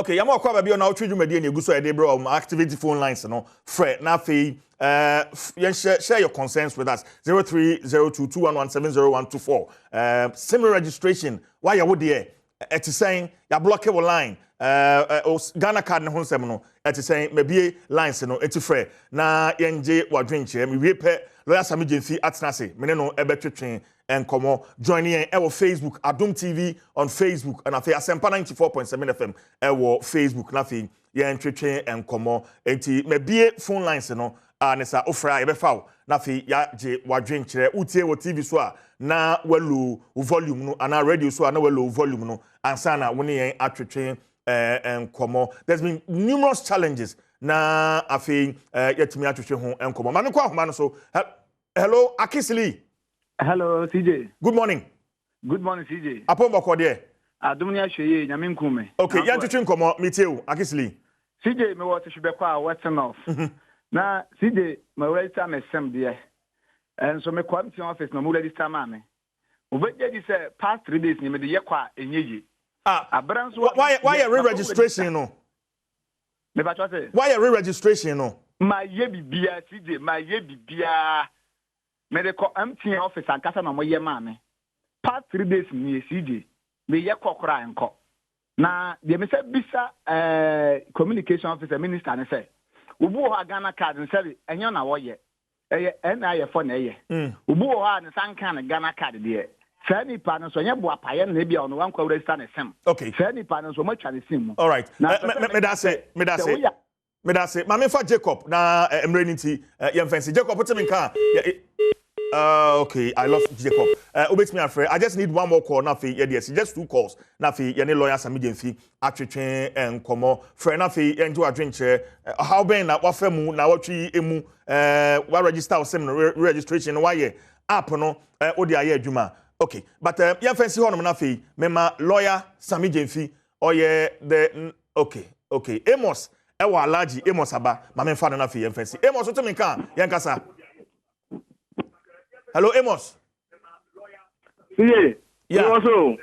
Okay, yamo kwa baby on our children media and guso ede bro activate phone lines no Fred na fe share your concerns with us 030221170124 similar registration why you would there it is saying ya block your line Ghana card no honsem no it is saying maybe lines no eti Fred na yenje wadwen che me wie pe lawyer Sammy Gyamfi atnase me no ebetwetwen and come joining in our Facebook Adom TV on Facebook and afi Asempa 94.7 FM our Facebook na fi ye entwetwe and come enti me bie phone lines no anesa ofra ye be fa na fi ya je wadwen kire utie wo TV so a na welu volume no ana radio so a na welu volume no ansa na woni yen atwetwe and come there's been numerous challenges na afi yetimi atwetwe ho and come ma me kwa homa no so hello Akisili. Hello, CJ. Good morning. Good morning, CJ. Apon bako de? Adom Nyahwe nyame nkume. Okay, yan twetwe nkomo meteu Akisili. CJ me what should be kwa what's off. Na CJ me register me sem de. And so me kwam ti office no mo register ma me. Obeje di say past 3 days ni me de ye kwa enyeji. Abran so why re-registration no? Me ba say. Why re-registration no? Ma ye bibia CJ, ma ye bibia. Medical empty office and casa no moye mame. Past 3 days ni CJ. Me ye kokora enko. Na de me say bisa communication officer minister ne say. Ubu ho Ghana card ne say enyo na wo ye. Eye na ye for na ye. Ubu ho ne sanka ne Ghana card de. Sani pa no so nye bo apaye na bia ono wan kwa register ne sem. Okay. Sani pa no so mo twa ne sim mu. All right. Me da say. Mame fa Jacob na emrenity yem fancy Jacob put him in car. Okay, I love Jacob. Obet me afraid. I just need one more call. Nafi, yes, just 2 calls. Nafi, yene lawyer Sammy Gyamfi, atwetwe and komo. Friend nafi, into a drink chair. How ben na wafemu na watwi emu wa register o sem registration why ye app no odi aye adwuma. Okay, but yem fancy hono nafi, mema lawyer Sammy Gyamfi oye the okay. Amos, ewa alaji Amos aba. Mame fa na nafi yem fancy. Amos oto me kan yen kasa. Hello, Amos. CJ. Yeah. Also.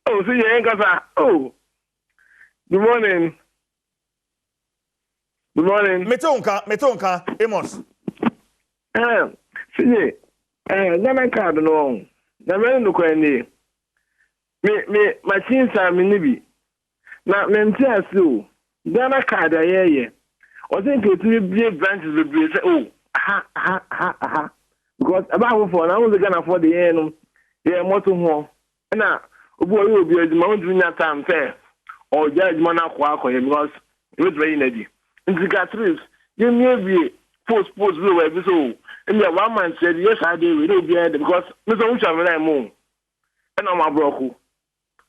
Oh, CJ, Enkasa. Oh. Good morning. Good morning. Metonka, Amos. CJ. Ghana card no. Na me no kwani. Me machine sa me nibi. Na me ntia so. Ghana card ayeye. O think it will be branches will be say oh. Ha. Because about for now we gonna afford the end yeah moto ho na obi obi ejuma do nya time fair or judge man akwa because it was very energy integratrice you maybe post we were so and the one man said yes I did we no be end because me so ucha me like mo and am abroku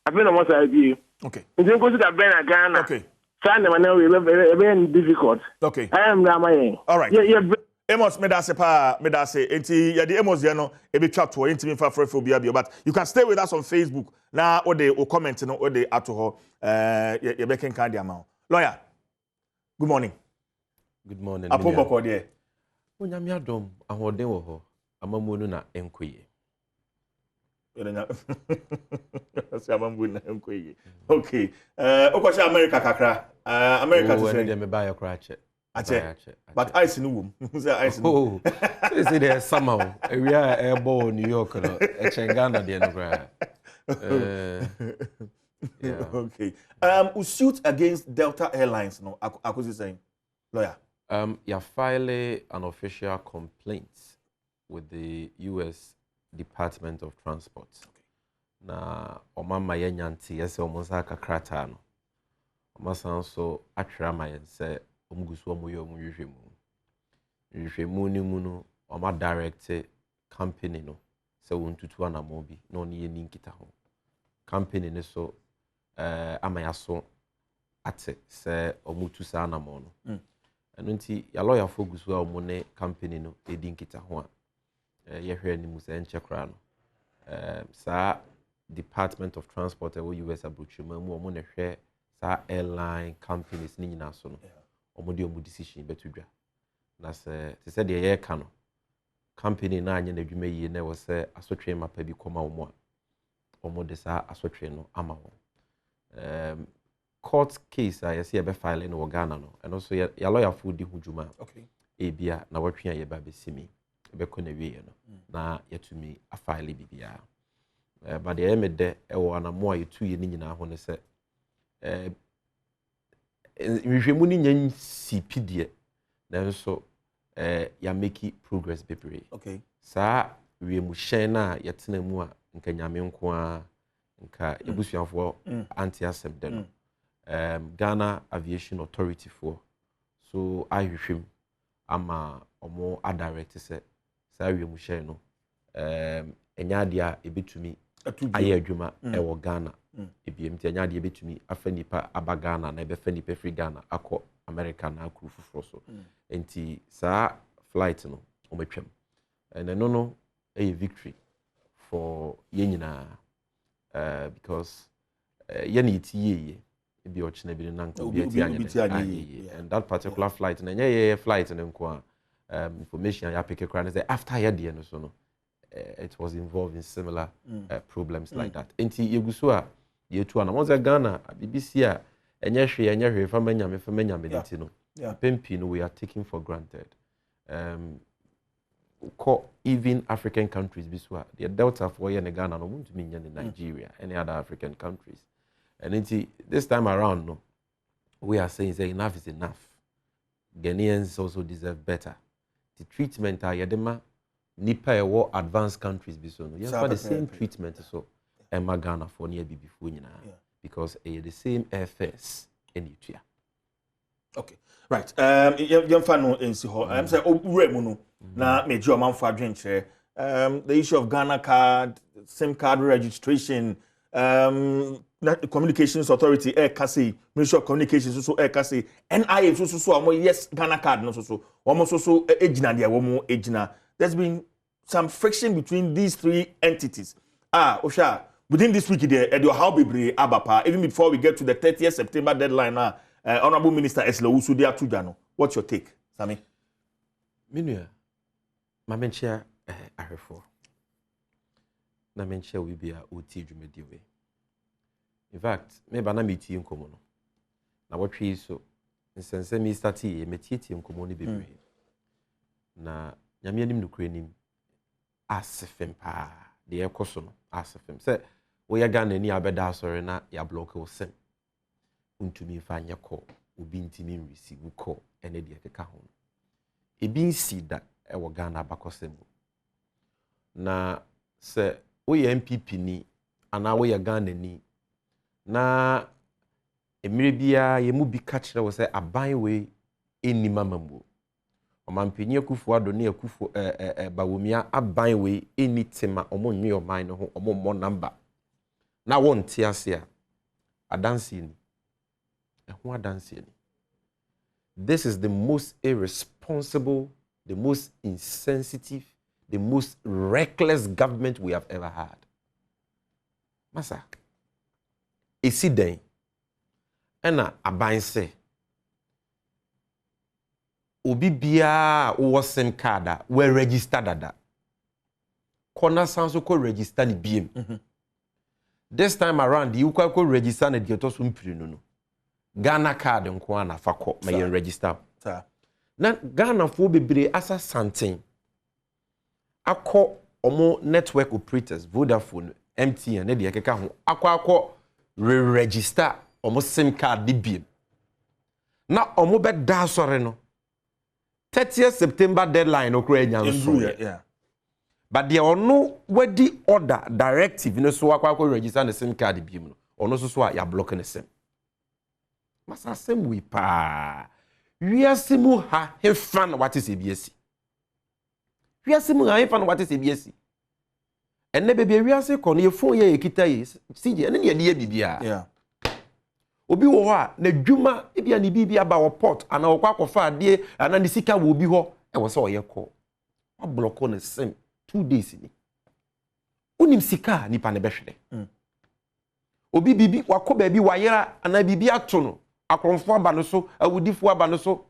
I feel no more I be okay you go to that Ben Ghana okay find them now very difficult okay I am Ramayen all right yeah Amos medase enti ya the Amos no e be chat to enti me fa frefo bia but you can stay with us on Facebook na o comment no o de ato ho ye be ken kan dia ma lawyer good morning apo boko de onyame adom ahoden wo ho amamu no na enkoye si amamu na enkoye okay okosha America kakra America to say me buy your crache but ice no wom say ice no say there somehow we are airborne New York no Ghana de no gra yeah okay we suit against Delta Airlines no akosi saying lawyer you file an official complaint with the US Department of Transport na omama yenyanti yese omonsa kakrata no omasan so atwera mayense omgusu omoyo omuyhwemu ni mu no oma direct company no se wontutu anamobi no ne yeni nkita ho company ne so amayaso ate se omutu sa anamo no eno nti ya lawyer fogusu a omo ne company no edi nkita ho a yehwe ni mu se nchekra no sa Department of Transport e US abrochuma mu omo ne hwe sa airline companies ni nyina so no omo de omo decision betudwa na se de ye ka no company na anya na dwuma yi na wo se asotwe mapa bi koma omo a omo de sa asotwe no ama wo court case I see a file in Ghana no and also your lawyer for di hujuma okay ebia na watwe ye ba besimi be ko na wie no na yetumi a file bibia but the me de e wo anamo yetu ye ni nyina ho ne se nhwemu ni nyan CPD nanso ya make progress bebre okay sa wie mu hyen na yetena mu a nka nyame nko a nka ebusuafo anti asem de no Ghana Aviation Authority for so ahwehwem ama omo a direct se sa wie mu hyen no enya dia ebetumi aye adwuma e wo Ghana ebiem ti enya dia ebetumi afa nipa aba Ghana na ebefa nipa free Ghana akọ America na akuru fufuro so enti sa flight no ometwam and no a victory for yenyina because yeni tie be ochina bi nanka obi ati and that particular flight na nye flight nko information ya pick a say after ya de no so no it was involved in similar problems like that enti yeguso a yetu ana mo za Ghana BBC a enye hwe fa manyame diti no pempi no we are taking for granted even African countries biswa the delta for ye Ghana no want to mean in Nigeria any other African countries and this time around no we are saying say enough is enough. Ghanaians also deserve better. The treatment are yedema nipa ewo advanced countries biso no yes for the same treatment so Emma Ghana for near before nyina because the same airfares in Ethiopia. Okay. Right. Yamfa no ensi ho. Say owure mu no na meji o manfo adwenche. The issue of Ghana card, SIM card registration, Communications Authority Kasi, Ministry of Communications so Kasi, NIA so amo yes Ghana card no so omo so ejina dia wo ejina. There's been some friction between these three entities. Osha, within this week there how bebre abapa even before we get to the 30th September deadline now. Honorable Minister Esla Usudi Atujano. What's your take, Sammy? Minua, my mentia arefo. Na mentia we be a uti dwumediwe. In fact, me ba na meti nkomo no. Na wotwe so nsense mi start e metieti nkomo ni bebre. Na nyame anim nukure nim asefem pa de ekoso no asefem. Se wo ya Ghana ni abeda asore na ya block wo sem. Untumi fanya ko obi ntimi receive ko ene de keka ho ebi nsi da e wo Ghana bakosem na se wo ye MPP ni ana wo ye Ghana ni na emire bia ye mu bi ka kire wo se aban we eni mamambo omampanyi akufu ado ne akufu bawomia aban we eni tema omonwe oman no ho omommo number na wonte ase a adansi ni. This is the most irresponsible, the most insensitive, the most reckless government we have ever had. Masa, esi den, ena aban se, obi biya uwa SIM card we register dada. Kona sanso ko register ni BM. This time around, you ko register ni dieto so mpiri no. Ghana card nko na fakọ ma yen register na Ghana fo bebre asa santen akọ omo network operators Vodafone MTN na de keka ho akọ register omo SIM card di biem na omo be da sore no 30th September deadline okro enyanso but the ono wedi order directive no so akọ register na SIM card biem no ono so a ya block na SIM masa sem we pa wiasimu ha hefan what is ABS wiasimu ha hefan what is ABS enne bebe wiase kono ye phone ye ekita ye sije enne ye de bibia obi wo ho a na dwuma ebia ni bibia ba wo port ana wo kwakofa ade ana ni sika wo bi ho e wo se oye ko wa block on SIM 2 days ni unim sika ni pa ne behwede obi bibi wako baabi wayera ana bibi ato no akonfo aba no so awudifo aba no so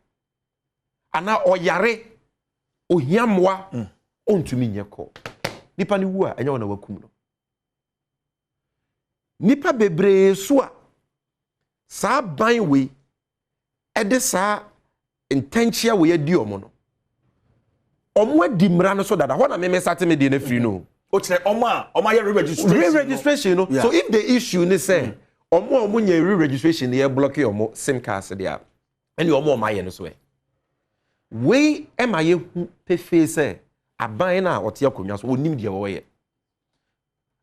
ana oyare ohiamwa ontumi nyeko nipa ni wu a enya wona wakum no nipa bebre so a sa ban we ede sa intentia we adi omo no omo adi mra no so dada ho na me start me dey na free no o chere omo ye re-registration no so if the issue ni say omo nya re-registration ye block omo sim cards dia any omo ye no so we ema ye pefe say aban na ote akonwa so onim de wo ye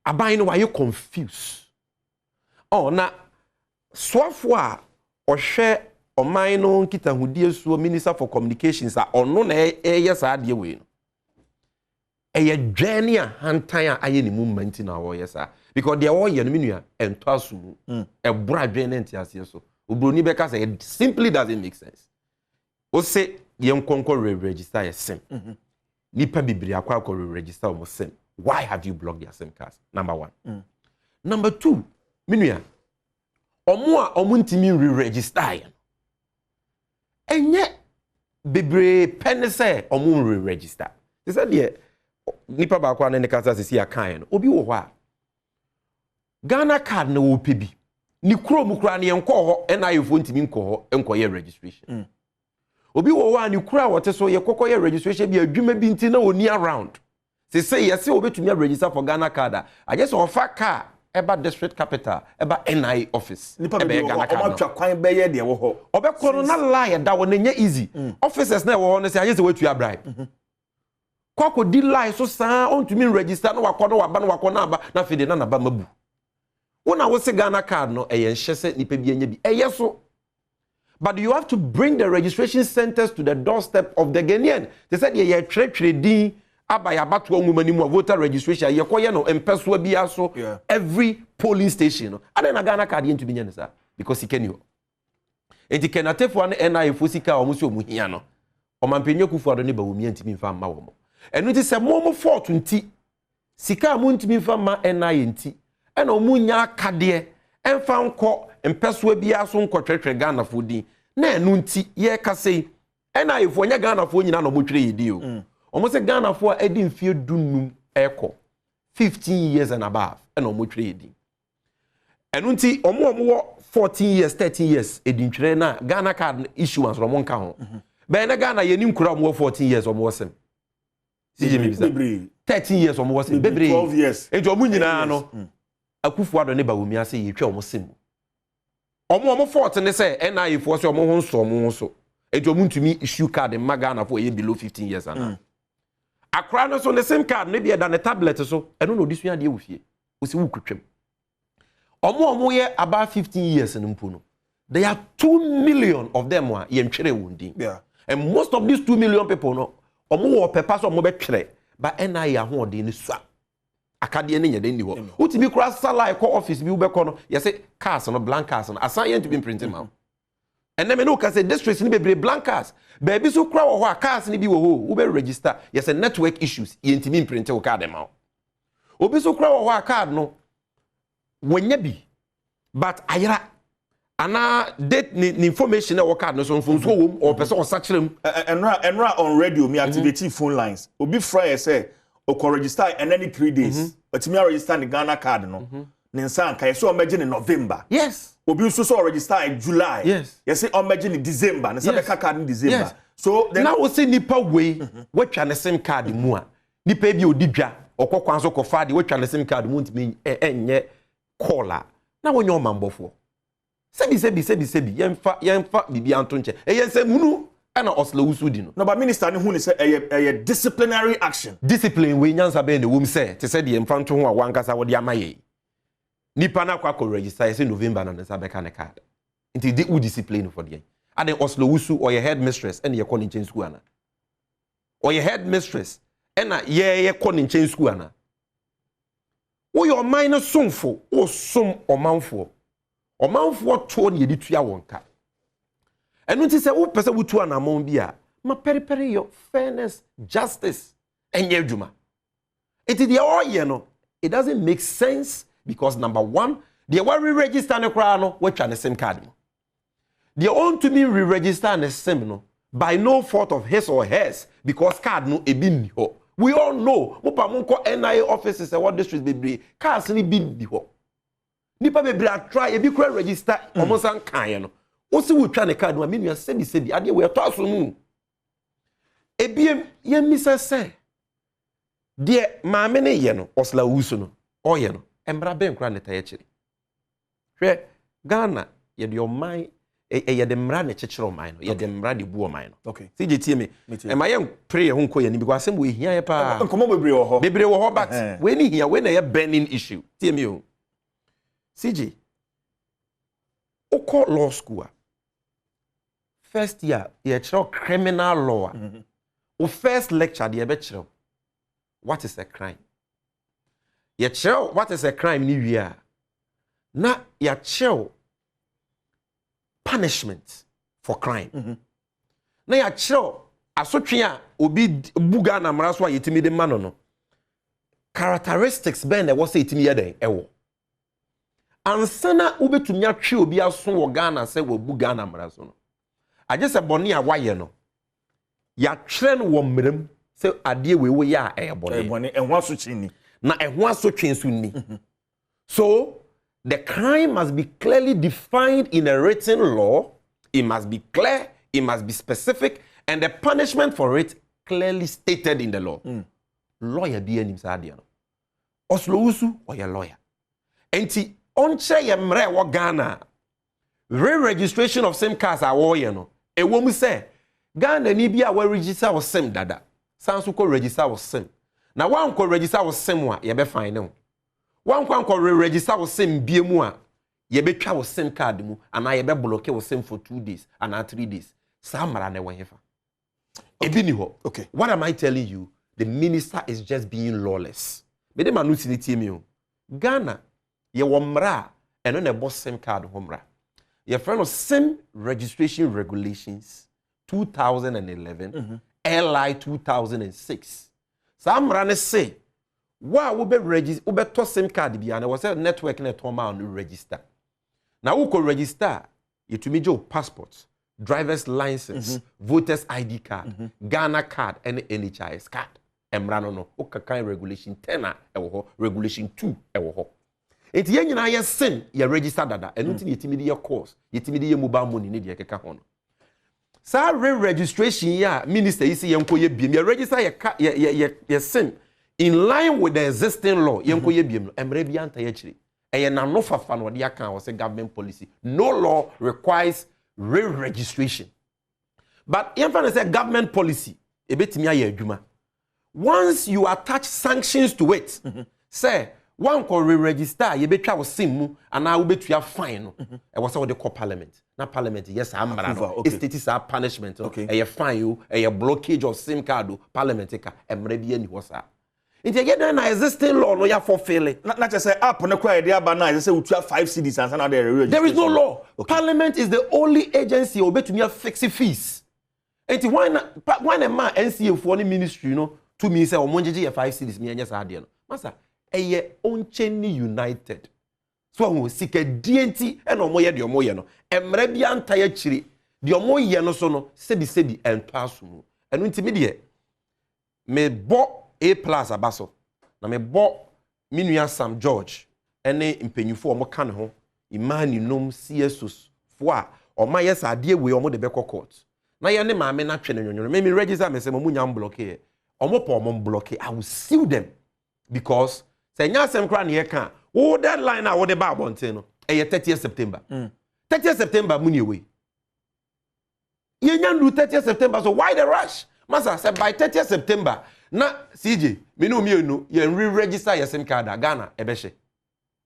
aban no wa ye confused oh na swafo a ohwe oman no nkita hudie so minister for communications a ono na eye sa ade we no eye dwane a hantan a aye ni movement na wo ye sa because they wo ye no menua ento asu e bra dwane ntiase so obroni beka say it simply doesn't make sense o say ye nkonko register your sim nipa bibiri akwa register o sim why have you blocked their sim cards number 1 number 2 menua omo ntimi re-register enye bebre pen say omo re-register they said there nipa ba kwa ne kasa sisi akan no obi wo ho a Ghana card na wo pebi ni krom kura ne enko ho na ayefo ntimi nko ho enko ye registration obi wo ho a ni kura wote so ye kokko ye registration bi adwuma bi nti na oni around say yes obetumi register for Ghana card I just offer car eba district capital eba NI office eba Ghana card omatwa kwan be ye de wo ho obekoro na lie da wo nya easy officers na wo ho no say I just wait to bribe kwako di lie so saa ontumi register no wakono waba no wakono aba na fide na ba mabu wona wo se Ghana card no eye nhye se nipa bi anya bi eye so but you have to bring the registration centers to the doorstep of the Ghanaian they said ye twetwere din abaya bato nwumani mu voter registration ye koye no empeso bia so every polling station no ada na Ghana card ntumi nya nsa because he can you enti kenatefo an NI fosika omuso omuhia no omampenye kufu ado ne ba wumi ntumi mfa ma wo mo enu ti se momo fort nti sika mu ntumi mfa ma NI nti ena omunya akade emfa nko empeso bia so nko twetwe Ghana fo din na enu nti ye kasei NI fo nya Ghana fo nyina no motwere yedi o omo se Ghana fo edi mfie dunum eko 15 years and above ena omo twere yedi enu nti omo wo 14 years 13 years edi ntwere na Ghana card issuance omo nka ho be na Ghana ye nim kura omo 14 years omo wasem CJ me bisa 13 years omo wasem bebre 12 years enti omo nyina no akufu ado ne ba wumi ase ye twa omo sem omo 14 ne se na ye fo se omo ho nso omo so enti omo ntumi issue card ma Ghana fo ye below 15 years ana akra no so ne sim card ne bia da ne tablet so eno no odisua de wofie osi wukutwem omo ye about 15 years no mpo no there are 2 million of them who ye ntwere wundin and most of these 2 million people no omo wo pepa so omo be twere ba NI ahoɔden ne sua akade ne nyede ni ho utimi kura salary ko office bi ubekɔ no ye say cars no blank cars no asan ye to be printing ma and then me no ka say districts ni bebre blank cars baby so kura wo ho a cars ni bi wo ho ube register ye say network issues ye ntimi print wo card ma obi so kura wo ho a card no wonya bi but ayra ana date ni information e wo card no so mfumso wo o pese o sachrem enra on radio me activate phone lines obi fry say o ko register and any 3 days but me register the Ghana card no ne nsan kai so o meje in November yes obi so register in July yes say o meje in December ne say be card in December yes. so then now we say nipa we watwa ne sim card mu a nipa bi odidwa okokwan so kofa de watwa ne sim card mu ntimi enye caller na wonye o mambofo sebi yemfa bibi anto nche eyense munu ana oslo usudi no but minister ne hu ne say eye disciplinary action discipline we nyansa be ne wom say te say de yemfa nto ho a wankasa wo de amaye nipa na kwa register say November na nsa be ka ne card nti de u discipline for de ade oslo usu or your headmistress and your calling change school ana or your headmistress ena ye calling change school ana wo your mind somfo o som omanfo omanfo to ne yedi tua wonka enu nti se wo pese wutu anamon bi a ma periperi yo fairness justice enye adwuma enti de all ye no it doesn't make sense because number 1 the we register ne kra no watwa ne sim card mo the own to me re-register ne sim no by no fault of his or hers because card no ebi ni ho we all know mo pa mo nko NIA offices e what district bebre cards ni bi ho nipa bebre try e bi kura register omo san kan no wo se wo twa ne card ma menu sebi ade we to aso mu ebiem ye misa se de maame ne ye no osla wusu no oye no embra ben kura ne taye kire hwe Ghana ye de oman ye de mra ne kekere oman no ye de mra de bu oman no okay sije tie me e ma ye pray ho nko ye ni because asem we hia ye pa nkomo bebre wo ho but we ni hia we na ye burning issue tie me o CJ, Oko law school. First year, you criminal law. O first lecture, you what is a crime? You what is a crime new year? Na you punishment for crime. Na you asotria obi buga na mraso yetimi de mano no. Characteristics ben e wo say yetimi ye den ewo. Ansana ubetumi atwe obi aso wo Ghana se wo bu Ghana mraso no agye se bone a waye no ya twere no wo mrem se ade we ya bone ehwa so chini na ehwa so twensu ni so the crime must be clearly defined in a written law. It must be clear, it must be specific, and the punishment for it clearly stated in the law. Lawyer be anim sa ade no oslo usu or your lawyer enti onche ye mre wo Ghana re-registration of same cars awo ye no e wo mu se Ghana ni bia wa register wo sim dada sanso ko register wo sim na wan ko register wo sim a ye be fine no wan ko re-register wo sim bie mu a ye be twa wo sim card mu ana ye be block wo sim for 2 days and 3 days sa mara na wen hefa ebi ni ho. Okay, what am I telling you? The minister is just being lawless. Me de manu ti ni tie mi o Ghana ye womra eno na boss sim card homra your friend of sim registration regulations 2011 LI 2006 samra ne say wa wo be register wo be to sim card bia na wo say network na to ma on register na wo ko register yetumi jo passport, driver's license, voters ID card, Ghana card and NHIS card emra no o kakan regulation 10 ewo ho regulation 2 ewo ho. Eti ye nyina ye sim ye register dada enu nti yetimi de ye course yetimi de ye mobile money ne de keka ho no sa registration ya minister yi se ye nko ye biem ye register ye sim in line with the existing law ye nko ye biem no emre bia anta ye kire eye na no fafa no de aka wo se government policy no law requires re-registration but ye fa say government policy e betimi aye adwuma once you attach sanctions to it say one ko re-register ye betwa wo sim mu ana wo betua fine no e wo say wo de call parliament na parliament yes amara no state is a punishment e ye fine you e ye blockage of sim card parliament ka emre bi ani ho sa nti ye get na existing law no ya fulfill na che say app no kwa dey aba na say utua 5 cedis and na there there is no law. Parliament is the only agency obetumi fix fees nti why na man NCA for the ministry you know to me say omonjeje ye 5 cedis me anya sa ade no masa eye oncheni united so who sika dienti e no moye de omoye no emra bia anta ya chiri de omoye no so no sebi ento asomu enu ntimi de me bo A+ abaso na me bo minua Sam George ene mpenyufo omo ka ne ho imani nom CSOs fo a omaye sa ade we omo de be court na ye ne maame na twe ne nyonyo me register me se mo nya block e omo pa omo block I will sue them because say nya sem kra ne ye ka wo deadline a wo de ba abonten no e 30th September 30th September muni we ye nya ndu 30th September so why the rush masa say by 30th September na CJ me no mienu ye re-register your SIM card Ghana ebehye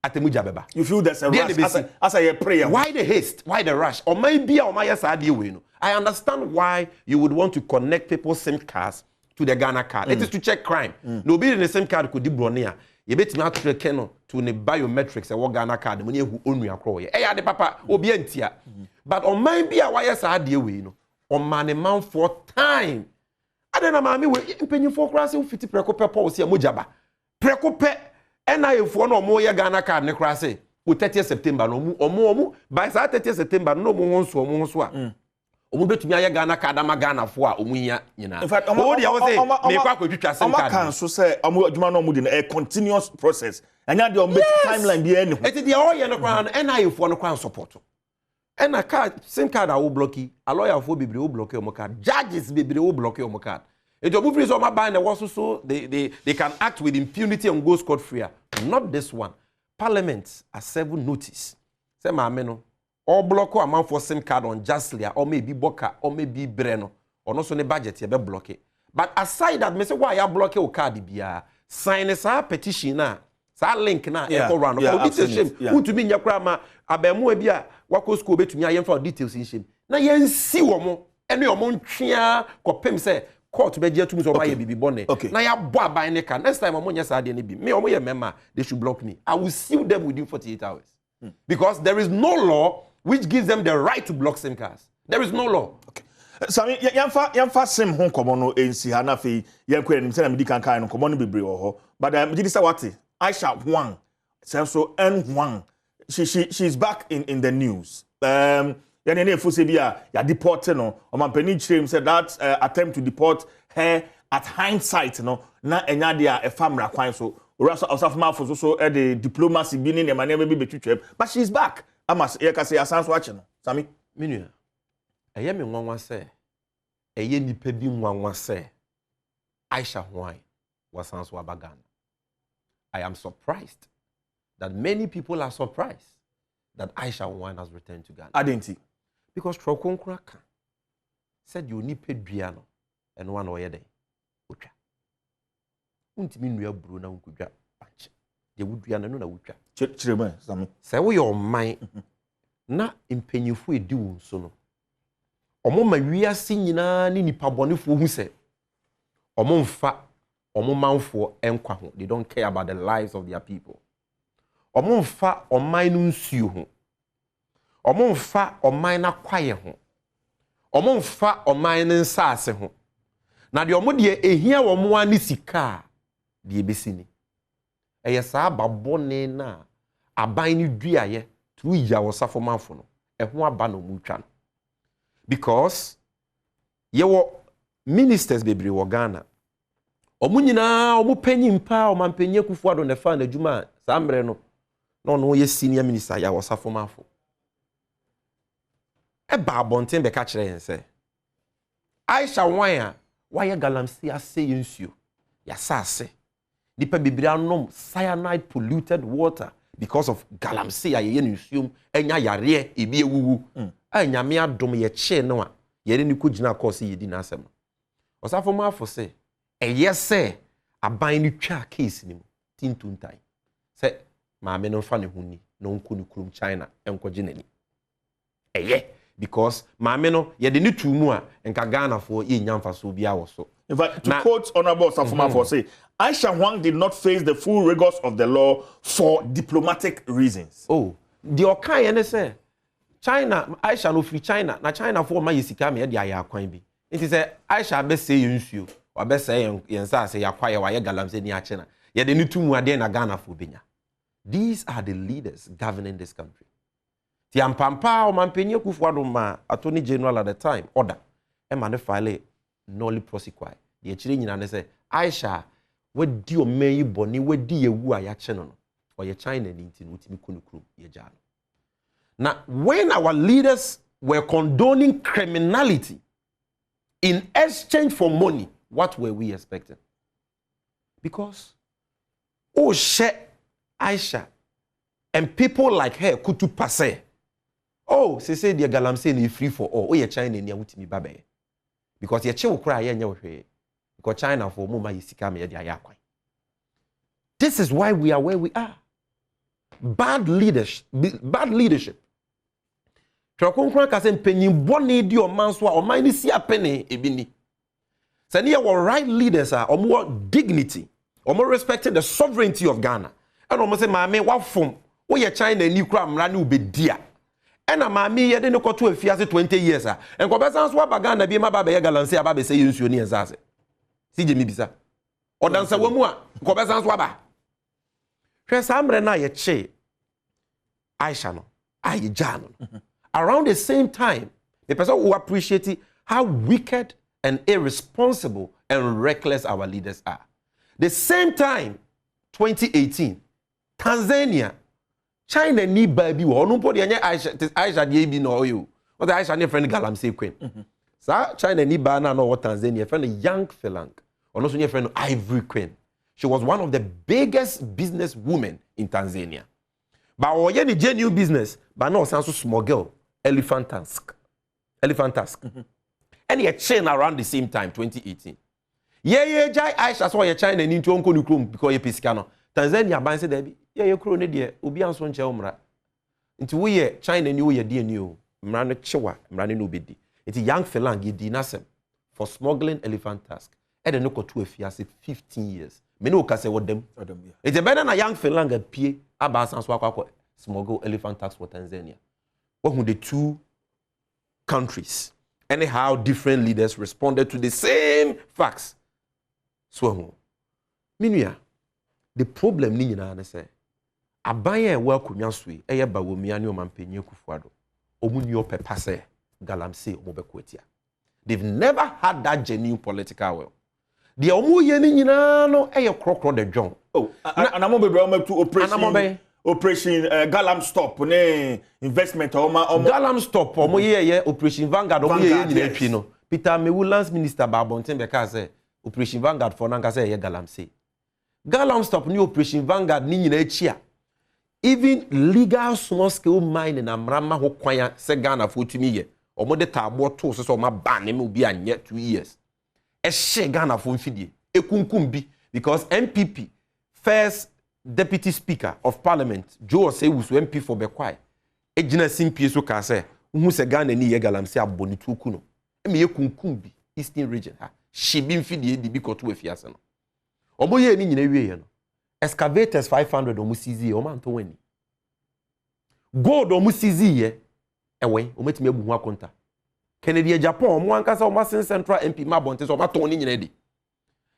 atemuja beba. You feel there's a rush as a prayer. Why the haste? Why the rush? Or maybe or my side we no. I understand why you would want to connect people's SIM cards to the Ghana card. It is to check crime. Nobody in the SIM card could dibronia. You bet me to keno to the biometrics and Ghana card when you own your crow. Eh ya de papa obientia. But on maybe a why side we no. On man man for time. Adena mami we mpenyifo krase wo fiti prekope policy amojaba. Prekope NIA-fo no mo ye Ghana card ne krase wo 30th September no omo by 30th September no mo won so a omu betumi aye Ghana card ama Ghana fo a omu hia nyina in fact o de wo say me kwa kwetwa sim card kan so say omu adwuma no omu de a continuous process anya de omu timeline bi any eti de all ye no kwa no NIA fo no kwa support ena card sim card a wo blocki a lawyer fo bebre wo block omu card judges bebre wo block omu card eti omu free so ma ban na wo so they can act with impunity and go scot free. Not this one. Parliament has served notice. Say maame no or block a man for SIM card unjustly or maybe boka or maybe breno or no so ne budget you be block it. But aside that, me say why you block your card bia sign a petition na sa link na e go run for details shame untumi nya kra ma abemu bia wako school betumi ayem for details in shame na yen si wo mo ene yo mo ntwea kopem say court be tumi so buy bibi bone na ya bo aban ne ka next time omo nya sa de ne bi me omo ye member they should block me. I will sue them within 48 hours. Because there is no law which gives them the right to block SIM cards. There is no law. Okay. Sammy, yamfa sim hon komo no ensi ha na fe yenko enim se na medi kan kan no komo no bebre wo ho. But medi say what? Aisha Huang, so Huang. She's back in the news. Yani ne fo se bia ya deport no. O man pani chirem said that attempt to deport her at hindsight no na enya dia e famra kwan so Osafma for so the diplomacy being in my name be but she's back. I must hear say asan so watching. Sammy. Minua. Eye me nwanwa say. Eye nipa bi nwanwa say. Aisha Huang was so abagana. I am surprised that many people are surprised that Aisha Huang has returned to Ghana. Adom because Trokonkra said you need peduano and one oye day. Ucha. Untimi nua buru na nkudwa panche de wudua na no na wutwa chirema Sammy say wo your mind na impanyifo edi wo nso no omo ma wiase nyina ni nipa bonefo hu se omo mfa omo manfo enkwa ho. They don't care about the lives of their people. Omo mfa oman no nsuo ho, omo mfa oman na kwaye ho, omo mfa oman ne nsase ho. Na de omo de ehia wo mo ani sika die besini eye saa babone na aban ni duaye tu ya wo safo manfo no ho aba no mutwa no because ye wo ministers bebre wo Ghana omu nyina omu panyin pa o mampanyin kufu ado ne fa na adwuma saa mbre no no ye senior minister ya wo safo manfo e ba abonten be ka kire yen se Aisha Huang why Galamsey ase yensuo ya sase nipa bibiri anom cyanide polluted water because of Galamsey aye nsuom enya yare ebi ewuwu anyame adom ye che no a yere ni kogina course yedi na asem osafo ma afo se eye se aban ni twa case ni mu tintuntai se maame no fa ne huni no nko ni kurum China enkoje nani eye because maame no yede ni tumu a enka Ghana fo ye nyamfa so bia wo so. In fact, to quote Honorable Safuma for say, Aisha Huang did not face the full rigors of the law for diplomatic reasons. Oh, the okay and say China, Aisha no free China. Na China for my yisika me dia ya kwan bi. It is say Aisha be say yunsuo, or be say yensa say ya kwaye wa ye Galamsey ni ache na. Ye de ni tumu ade na Ghana fo benya. These are the leaders governing this country. Ti ampampa o mampenye kufuado ma attorney general at the time order. E ma ne file nolly prosecute. The chiri nyina ne say Aisha we di o meyi boni we di yewu a ya che no or ye China ni nti no utimi konukru ye jano. Now when our leaders were condoning criminality in exchange for money, what were we expecting? Because oh she Aisha and people like her kutu passe. Oh, say the Galamsey ni free for all. Oh ye China ni utimi babe. Because ye chew cry ye nyawe. Because China for muma yisika me dia yakwan. This is why we are where we are. Bad leadership. Trokonkran ka se mpanyin bone di o manso a o man ni si apene ebini. Se ne ye right leaders are more dignity, or more respecting the sovereignty of Ghana. And almost say maame wafom, wo ye China ni kura mra ne obedia. And a mammy, ye didn't go to a fiase 20 years. And Cobesan swap a gun, be my baby Galamsey, a baby say you near Zaze. See Jimmy Bisa. Or dance a woman, Cobesan swabba. Tresamre na ye che. Aisha no, Jano. Around the same time, The person who appreciates how wicked and irresponsible and reckless our leaders are. The same time, 2018, Tanzania, China need baby. No body Aisha Huang no you. What Aisha ne friend Galamsey queen. So China need bana no what Tanzania friend Yang Felang. Or also friend Ivory Queen. She was one of the biggest business women in Tanzania. But oye ni genuine business, but no sense smuggle elephant tusk. And he chain around the same time, 2018. Yeah, Jai Aisha saw your China into Uncle Nukum because you piscano. Tanzania ban said, yeah, you crow nedia, Ubi and Son Chelmra. Into we China knew your dear new, Mrana Chewa, Mrani Nubidi. It's a young felang, ye dinasem for smuggling elephant tusk. And a no to a fiancé 15 years. Meno can say what them. It's a better than a young felang at P. Abbas and Swaka smuggle elephant tusk for Tanzania. What would the two countries? Anyhow, different leaders responded to the same facts. So, meanwhile, the problem ni na say, abanye welcome yansui, eye ba wo mi ani o mampenye kufuado. Omuni o pepa say, Galamsey omobekwetia. They've never had that genuine political will. The omu ye ni nyina no eye krokro de djon. Oh, and I'm going to operation Galam stop ne investment Galam stop ye operation Vanguard ye no. Peter Mewulan's minister Babonten beka say operation Vanguard for nanka say ye Galamsey. Galam stop ni operation Vanguard ni nyina echi a. Even legal small scale mining na mrama ho kwan se Ghana for tumi ye. Omo de tabo to so ma ban me obi anye 2 years. E she Ghana for mfidie. Ekunkum bi because MPP First Deputy Speaker of Parliament, Joe Osei MP for Bekwai. Ejina simpie so ka say, "Hu se Ghana ni ye Galamsey aboni tuku no." E me ye kunkumbi Eastern region ha. She bi mfidie di bi koto afiase no. Omo ye ni nyina wie ye no. Excavators 500 omo sizi omo anto wani. Gold omo sizi ye. Ewe, ometimi ebu hu akonta. Kennedy Japan omo ankasa omo Central MP mabonte so omo ton ni nyina di.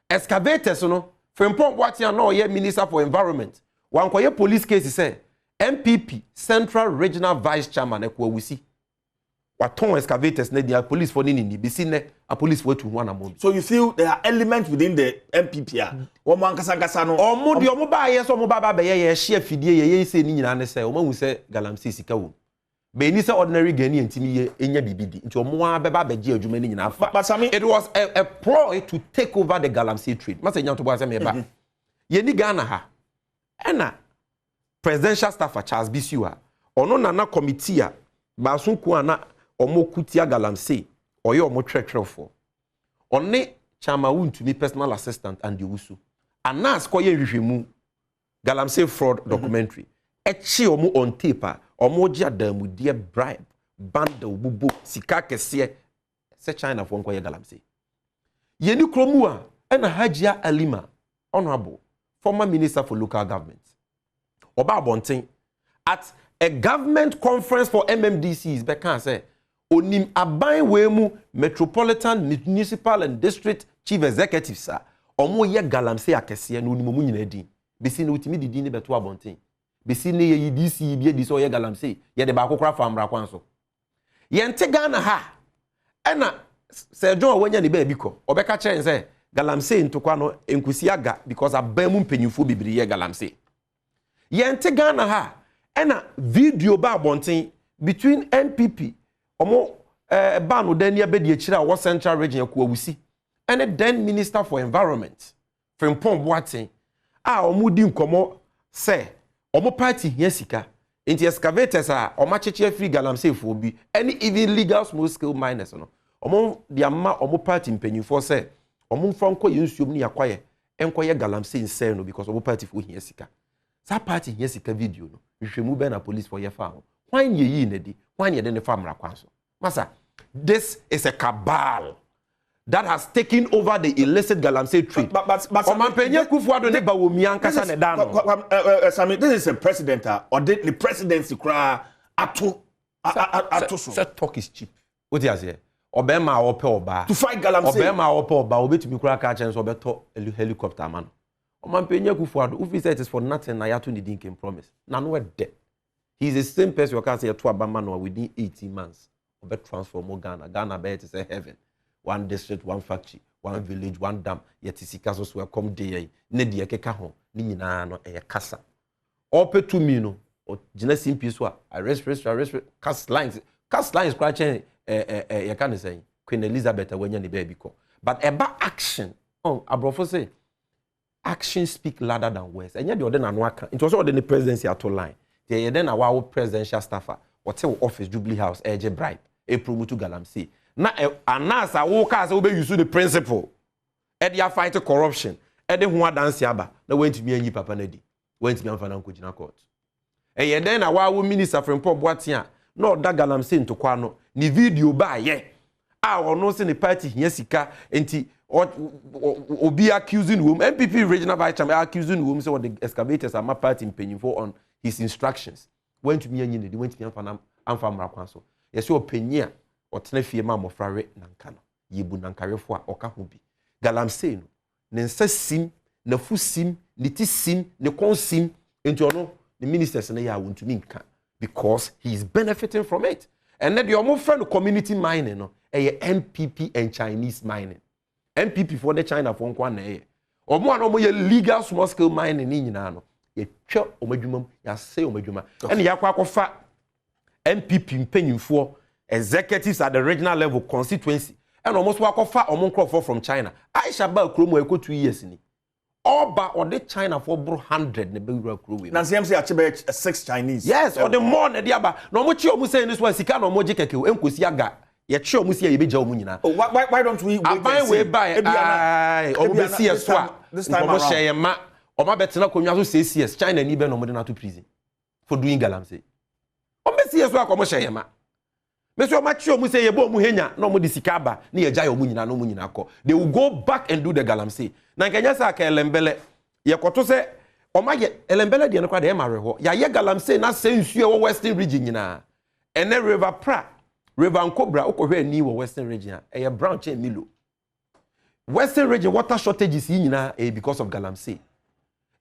Excavators no Frempong Watian no ye Minister for Environment. Wankoye police case say MPP Central Regional Vice Chairman ekwa wusi. Waton excavators ne dia police for nini bisi ne a police for to one amount. So you feel there are elements within the MPP omo ankasa no omo di omo ba ye so omo ba be ye share fidie ye say ni nyina ne say omo hu say Galamsey sika wo. Be ni say ordinary Ghanaian ntimi ye enya bibidi. Nti omo abeba beje adwuma ni nyina afa. But Sammy, it was a ploy to take over the Galamsey trade. Mase nyanto bo asem eba. Ye ni Ghana ha. Ena presidential staffer Charles Bisiwa. Ono na committee a ba so ku ana omo kutia Galamsey oye omo trek for. One Chamawu ntumi personal assistant and the usu. Anas koye hwehwemu Galamsey fraud documentary. Echi omo on tape omo ji adamu die bribe bundle bubu sika kese se China for nkoye Galamsey. Ye ni kromu a ena Hajia Alima honorable former minister for local government. Oba Bonten at a government conference for MMDCs beka say onim aban wemu metropolitan municipal and district chief executives omo ye Galamsey akese no onim mu nyina din besi na utimi didi ne beto Abonten besi ne ye DC bi edi so ye Galamsey ye de ba kokora famra kwanso ye nte Ghana ha ena se John wanya ne ba biko obeka kire nse Galamsey ntokwa no enkusi aga because abamu mpanyufo bibiri ye Galamsey ye nte Ghana ha ena video ba Abonten between MPP omo bano den ya bedi akira wo central region ko awusi ene then minister for environment Frempong Boateng omo di nkomo se omo party hia sika enti excavators omo cheche free Galamsey for bi any even legal small scale miners no omo di amma omo party mpanyufo se omo mfa nko yensuom ni yakwaye enkoye Galamsey nse no because omo party for hia sika sa party hia sika video no hwehwemu be na police for ye fa ho kwan ye yi na di kwan ye de ne famra kwanso masa this is a cabal that has taken over the illicit Galamsey trade but omampenye kufuado ne ba womi ankasa ne da no Sammy, this is a president or the presidency kra ato so talk is cheap what you say obema ope oba to fight Galamsey obema ope oba obetumi kra ka chance obeto helicopter man omampenye kufuado if he said it is for nothing na yato ni din can promise na no de he is the same person you can say to abama no within 18 months obe transform Ghana be to say heaven. One district, one factory, one village, one dam. Yet sika so we come day ne de keka ho ni nyina no e kasa. Ope to me no o gina simple so arrest cast lines scratching you can say Queen Elizabeth when you baby ko. But about action, abrofo say action speak louder than words. And yet the other no aka. It was all the presidency at all line. The then our presidential staffer whatever office Jubilee House age bribe e promote to Galamsey. Na anasa wo ka say we use the principle e dey fight corruption e dey ho adanse aba na went me anyi papa na di went me amfa na nkojina court e ye den na wa minister from pop boatia na oda Galamsey ntokwa no ni video ba ye a ono se ne party hia sika enti obi accusing whom MPP regional vice chairman accusing whom say what the excavators are my party mpanyimfo on his instructions went to me anyi ne went me amfa mra kwan so ye say opanyia otena fie ma mofrare nanka no yebu nankarefo a oka ho bi Galamsey no ne nsa sim na fu sim ne ti sim ne kon sim enti ono the ministers na ya wontumi nka because he is benefiting from it and then the omo friend community mining no MPP and Chinese mining MPP for the China for nkwa na omo an omo ye legal small scale mining ni nyina no ye twa omadwumam ya say omadwuma and ya kwa akofa MPP mpanyimfo executives at the regional level constituency and almost wakofa omo from China Aisha ba kromo eko 2 years ni oba or the China for 100 ne be wura krowe na CMC achebe 6 Chinese yes or the more na dia ba no mo chi omo say this one sika no mo je keke enkosi aga ye chi omo say ye be ja omo nyina why don't we wait and see ai omo be see so a omo share ma omo betena konwa so 6 years China ni be no mo de na to prison for doing Galamsey omo be see so a omo share ma Mr. Macho mu say yebo mu henya no mu disikaba na ye gya yo mu nyina no mu nyina ko they will go back and do the Galamsey na nkanya sa ka elembele ye koto se oma ye elembele de no kwa de mare ho ya ye Galamsey na sensuo wo western region nyina ene river pra river nkobra okohwe ani wo western region e ye brown chain milo western region water shortages yi nyina because of Galamsey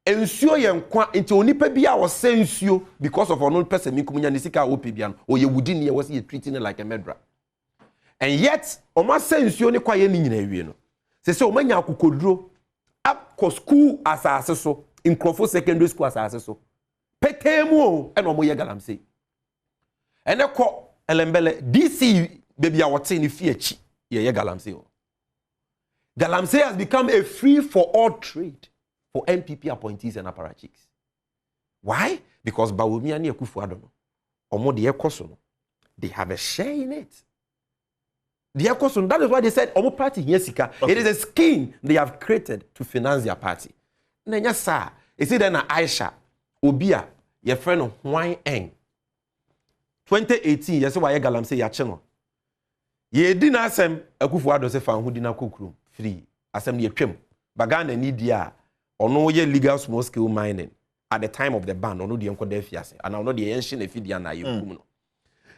ensuo ye nkwa nti onipa bia wo sensuo because of ono person mi kumunya nisika ope bia no oye wudi ne was ye treating it like a murderer and yet o ma sensuo ne kwa ye ni nyina awie no se o manya akokoduro up ko school asase so Nkrofo secondary school asase so petemu o e no mo ye Galamsey ene ko elembele DC baby a wote ni fie chi ye Galamsey o Galamsey has become a free for all trade for MPP appointees and apparatchiks. Why? Because Bawumia ni Akufo-Addo no omo de ekoso no they have a share in it. The ekoso, that is why they said omo party here sika. Okay. It is a scheme they have created to finance their party. Nanya sa, is it na Aisha Obia your friend Huang 2018 yes why Galamsey ya che no. Ye di na asem Akufo-Addo se fa hu di na kokrum free. Asem ye twem. Bagana ni dia ono ye legal small scale mining at the time of the ban ono de enko da fiase and ono de yenhye na fidia na yekum no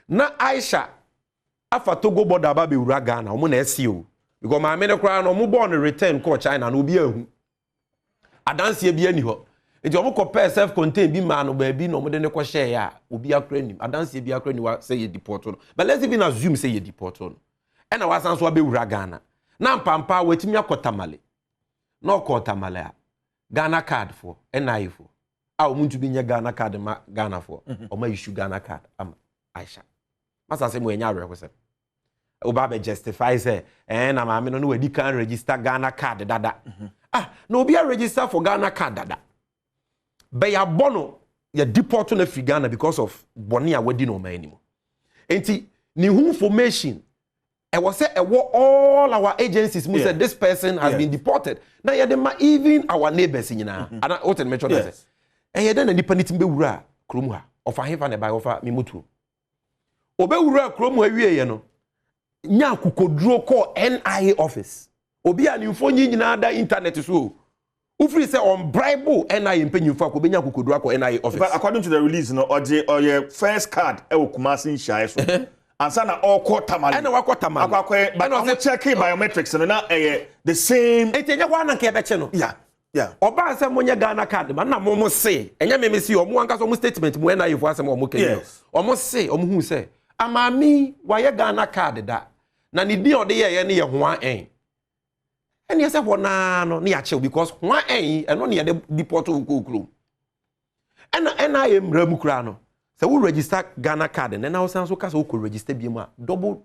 na Aisha afa Togo border ba be wura Ghana omo na esio because ma me ne kra no omo born return ko China na obi ahu adanse bia ni ho enti omo ko pay self contain bi ma no ba bi no omo de ne ko share ya obi akra nim adanse bia akra ni wa say ye deport no but let's even assume say ye deport no e na wasan so ba wura Ghana na mpampa wetimi akotamale no kotamale a Ghana card for NIA for. I want to be near Ghana card ma Ghana for. Or my issue Ghana card. Aisha. Masa say mo enya request. Oba justify say na ma me no we can register Ghana card dada. No be a register for Ghana card dada. Be ya bono ya deport na free Ghana because of boni a wedi no ma animo. Enti ni who information I was say all our agencies must say this person has been deported. Now yeah, even our neighbors in na. And what the metro does. And yeah, then the nipa nitimbe wura kromu ha. Ofa hefa na buy ofa mimutu. Obe wura kromu ha wie ye no. Nya kukoduro call NIA office. Obi an info nyina da internet so. Ufri say on bribe NIA mpenyimfo akobenya kukoduro call NIA office. But according to the release no or your first card e wo Kumasi Nhyai so. Ansa na all tamale. And wa tamale. But I'm checking biometrics and na the same. Etenye kwa na nke beche no. Yeah. Oba asem monye Ghana card ma na mo say. Enye me si omo anka so mo statement mo na yefo asem omo kenyo. Omo say omo hu say amami waye Ghana card da na ne di ode ye ne ye hoa en ene se ho na no ne ya che because hoa en eno ne ye deport okokro ena ye mramu kura no se wo register Ghana card na wo san so ka so ko register bi mu a double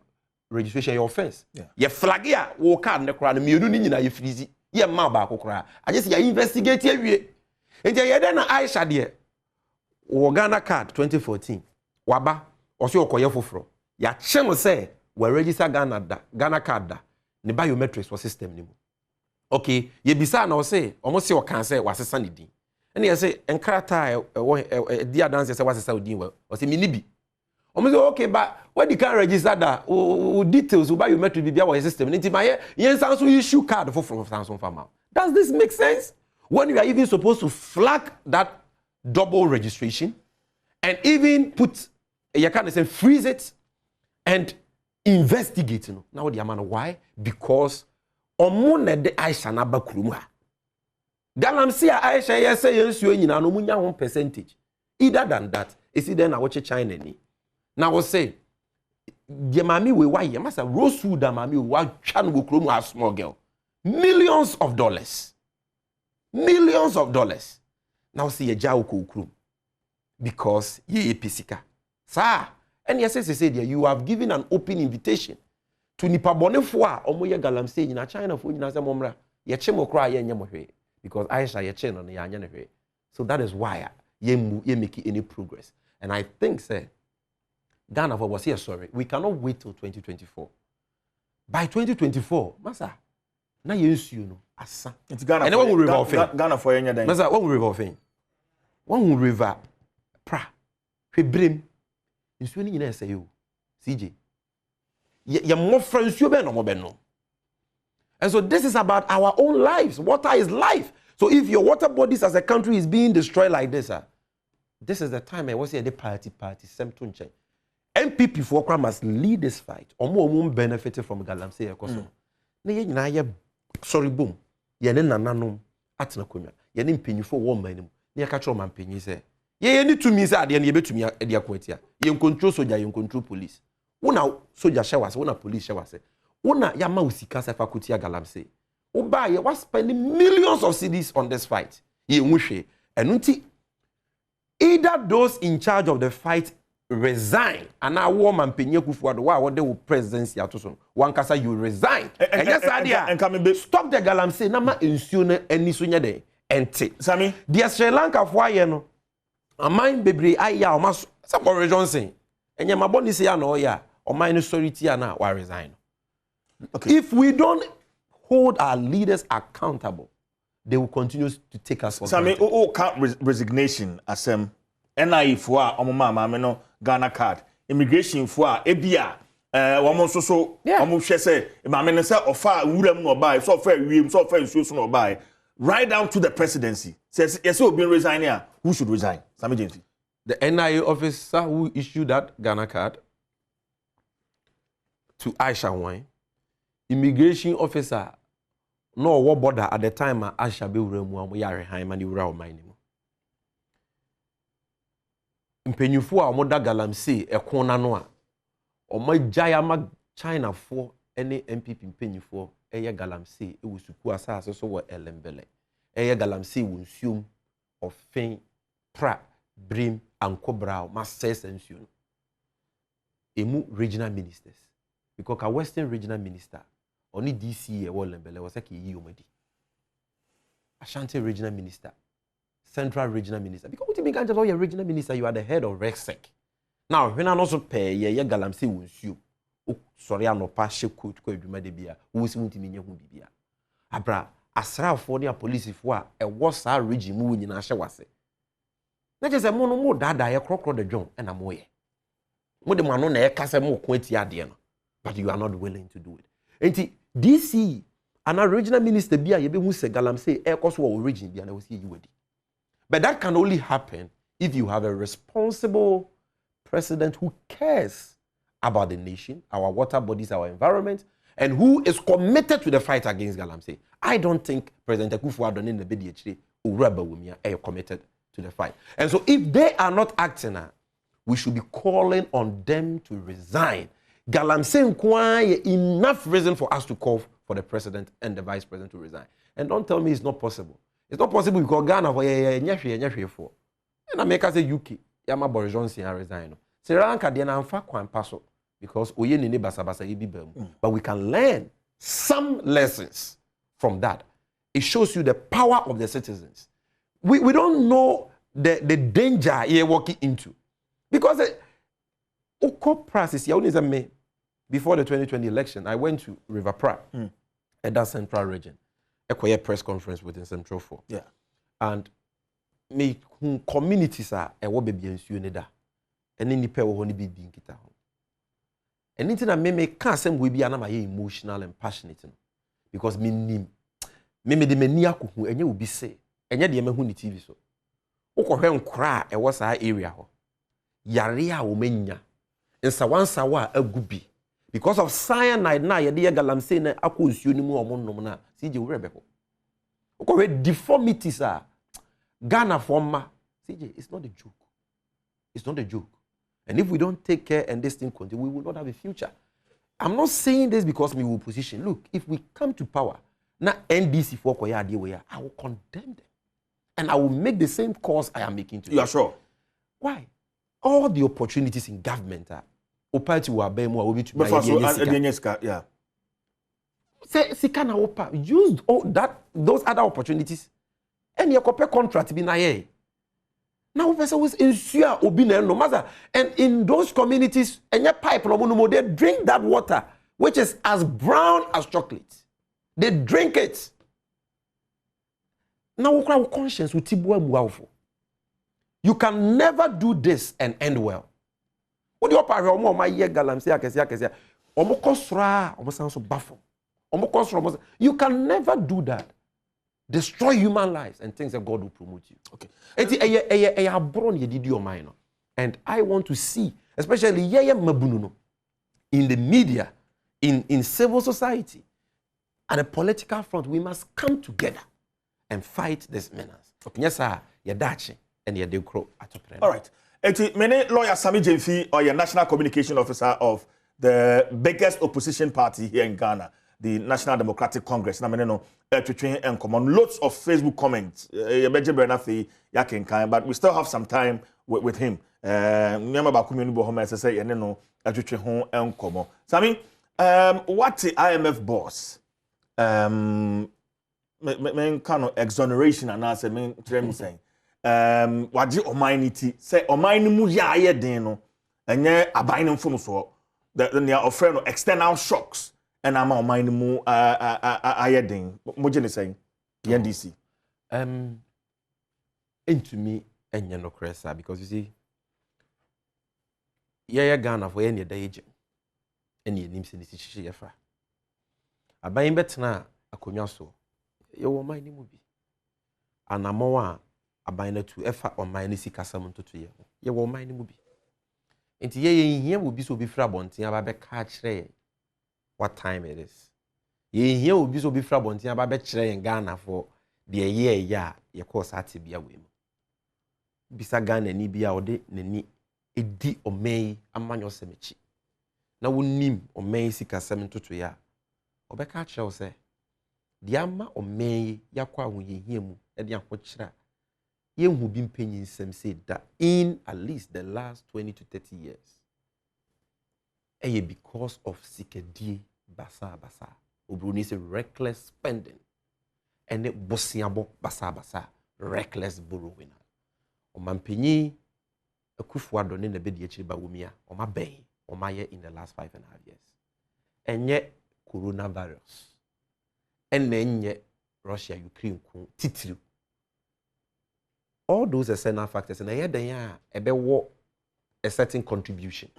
registration your offense ye flag ya wo card ne kura no mienu ni nyina ye freeze ye ma ba akokora aje se ya investigate awie enti ye de na Aisha de wo Ghana card 2014 waba oso okoye foforo ya chemo say we register Ghana card da ne biometrics for system ni mu okay ye bisa na o say omo se o kan say wasesa ne din ene ye say enkrata di adanse say wasesa odin we o say minibi omo say okay but when you can register that details biometric bibia wa system nti ma ye yen san so issue card for Samsung farmer. Does this make sense when you are even supposed to flag that double registration and even put you can say freeze it and investigate now the amount why because omone de Aisha na bakurum ha Galamsey Aisha yes say yensuo nyina no munya ho percentage either than that is it then na watch China ni now we say the mami we why ye masa rosewood da mami we wa twa no bokrom a small girl millions of dollars now see ye jaw kokrom because ye pisika sir and yes say there you have given an open invitation to nipa bonefo a omoye Galamsey nyina China fo nyina se momra ye che mokra ye nyem hwe because Aisha ye che no ya anya ne hwe so that is why ye make any progress and I think say Ghana was here sorry we cannot wait till 2024 by 2024 masa na yensuo no asa it's Ghana and when we revolve Ghana for yenya dan masa when we river pra hwebrem nsuo ni nyina say yo CJ ye mo fransuo be no mo be no and so this is about our own lives. Water is life. So if your water bodies as a country is being destroyed like this this is the time I was here the party semton check MPP for Okra must lead this fight. Omo benefited from Galamsey ekoso. Na ye nyina ye sorry boom. Ye ne nananom atena konwa. Ye ne mpanyifo wo man nim. Na ye ka kro man panyi se. Ye ni tumi se ade na ye betumi ade akoatia. Ye control soldier, ye control police. Wona soldier shewase, wona police shewase. Wona ya ma usika se fakulty Galamsey. Wo ba ye was spending millions of cedis on this fight. Ye nwhwe. Enu nti either those in charge of the fight resign and now woman penye kufuado wa they will presidency atoso one kasa you resign and yes idea stop the Galamsey na ma ensuo na ani so nya de ente Sammy the Sri Lanka fo aye no aman bebre aya o ma so Boris Johnson enye maboni se ya na o ya o man no sorry tia na wa resign okay if we don't hold our leaders accountable they will continue to take us for Sammy count resignation asem NIE for omoma maame no Ghana card immigration for ebia womo so omo hwe se maame ne se ofa wuram no buy so ofa wiem so ofa nsuo so no buy right down to the presidency says yes obi resign here who should resign Sammy Gyamfi the NIA officer who issued that Ghana card to Aisha Huang immigration officer no what border at the time Aisha be wuramu am yare han mani wura o man mpanyufo a omoda Galamsey ekona no a omagya ma China fo ene MPP mpanyufo eye Galamsey ewusuku asase so wo elembele eye Galamsey wonsuom ofen pra brim ankobra ma sensuo emu regional ministers because a western regional minister oni DC e wo elembele wo sake yi omadi Ashanti regional minister Central Regional Minister. Because what you mean, you're regional minister, you are the head of RECSEC. Now, when I also pay, ye Galamsey will sue. Oh, sorry, I'm not passing coach, go to my debia, who is going to mean your bibia. Abra, Asra for the police if what a was our regime moving in Ashawase. Not just a more dada, a crocodile the John, and a moye. More the man on a cassa more quaint yadiana, but you are not willing to do it. And DC, an original minister, be a who said Galamsey, air cost war origin, be and I will see you with it. But that can only happen if you have a responsible president who cares about the nation, our water bodies, our environment, and who is committed to the fight against Galamsey. I don't think President Akufo-Addo in the BDHD or Rebel Wumia are committed to the fight. And so if they are not acting, we should be calling on them to resign. Galamsey nkwaa enough reason for us to call for the president and the vice president to resign. And don't tell me it's not possible. It's not possible because Ghana for and America say UK, Yama Boris Johnson resign. Sri Lanka de na amfa kwan paso because oye ni basabasa ye bi bam. But we can learn some lessons from that. It shows you the power of the citizens. We don't know the danger you're walking into. Because before the 2020 election, I went to River Prague, at that central region. A press conference within Central 4. Yeah. And me communities are a baby and sunida. And then the pair will only be being kita. And anything that me can't say we be emotional and passionate. Because me the mania kuhu and you will be say. And yet the Yamahuni TV so. Oko cry a was our area. Yaria umenya. And sawa a gubi. Because of cyanide na ye dear Galamsey na akunsuo ni mu omo na CJ Urebeko. Oko deformities are Ghana forma. CJ, it's not a joke. It's not a joke. And if we don't take care and this thing continue, we will not have a future. I'm not saying this because we will position. Look, if we come to power, na NDC for I will condemn them. And I will make the same calls I am making today. You are sure? Why? All the opportunities in government are opportunity will be more to yeah. Say Sikana Opa used all those other opportunities and your compare contract be na here. Now person was ensure obina no matter. And in those communities, and your pipe no they drink that water, which is as brown as chocolate. They drink it. Now conscience will tibua. You can never do this and end well. What do you party omo my year Galamsey akese omo kosra omo sound so baffle. Omo kosra you can never do that. Destroy human lives and things that God will promote you. Okay. And I want to see, especially in the media, in civil society, at the political front, we must come together and fight this menace. Okay. Yes, sir. You're Dachi and you're Dekro. All right. Many lawyer Sammy Gyamfi, or your national communication officer of the biggest opposition party here in Ghana, the National Democratic Congress. Now, and common lots of Facebook comments. But we still have some time with him. Remember about community home as I say, and no, and common. Sammy, what's the IMF boss? Kind of exoneration and answer me saying. What do you say? O mine mu ya ye den no, and ye abiding from so that they are offering external shocks. And I'm on my new ayeding. What you saying? The NDC. Into me and you know cresa because you see, yeah Ghana for any day any names in the situation. I buy better na akonya so. You want my name be. And I'm more I buy na to effort on my nisi kasam to 2 years. You want my name be. Into ye here will be so be frabonti about catch what time it is. Ye here will be so be frabonti about betray in Ghana for the year your course had to be away. Bisa Ghana ni bia ode nani edi omei amanyo semechi. Na wonim omei sika 7 to 2 year. Obeka kire say the ama omei yakwa ho ye hia mu e de akwokyira. Ye hu bi mpanyin sem say that in at least the last 20 to 30 years. Because of sikedi basa. Obroni say reckless spending. And it bosiabo basa. Reckless borrowing. Omampenyi akufuado ne na bedi echi ba wumia. Oma ben. Oma ye in the last 5.5 years. Enye coronavirus. Enye Russia Ukraine ku titiri. All those external factors and here they are a certain contribution.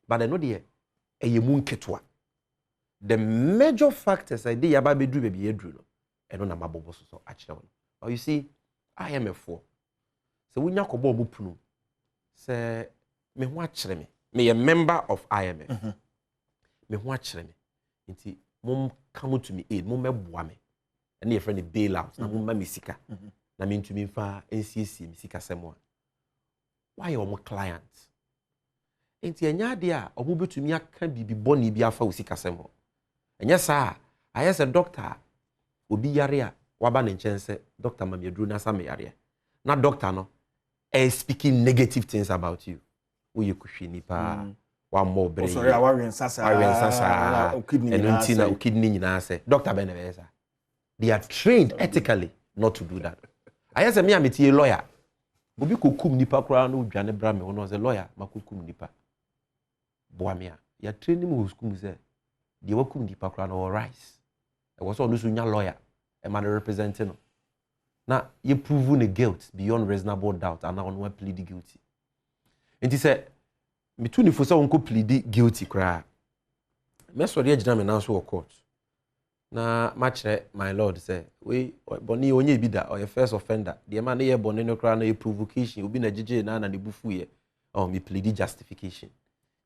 But I know the major factors I did about be do baby edru and on a mabobo so actually. But you see, IMF 4. So when you kobo bupunu say me ho akere me. Me a member of IMF. Me ho akere me. Nti mom come to me aid, mom meboa me. And your friend bailout na mom ma me sika. Na me ntumi mfa NCC me sika semwa. Why your clients? enti enya de a omo betumi aka bibi boni bi afa osikasem ho enya saa aye se doctor obi yare a waba ne nchense doctor mamiedru na Sammy yare na doctor no speaking negative things about you we kuhwe nipa one more brain sorry awaren sasa kidney nyina say doctor bene be say they are trained ethically not to do that aye se me ameti lawyer obi kokum nipa kura na odwane bra me wono say lawyer makokum nipa boamia ya training mu school say de wakum nipa kura na rise e was on so nya lawyer e man representing na you prove the guilt beyond reasonable doubt and now one plead guilty and he said me too ni for say wonko plead guilty kra me so de agina me na so court na match my lord say we boni onye bi da or your first offender the man na boni no kra na provocation obi na jeje na ne bufu ye oh me plead justification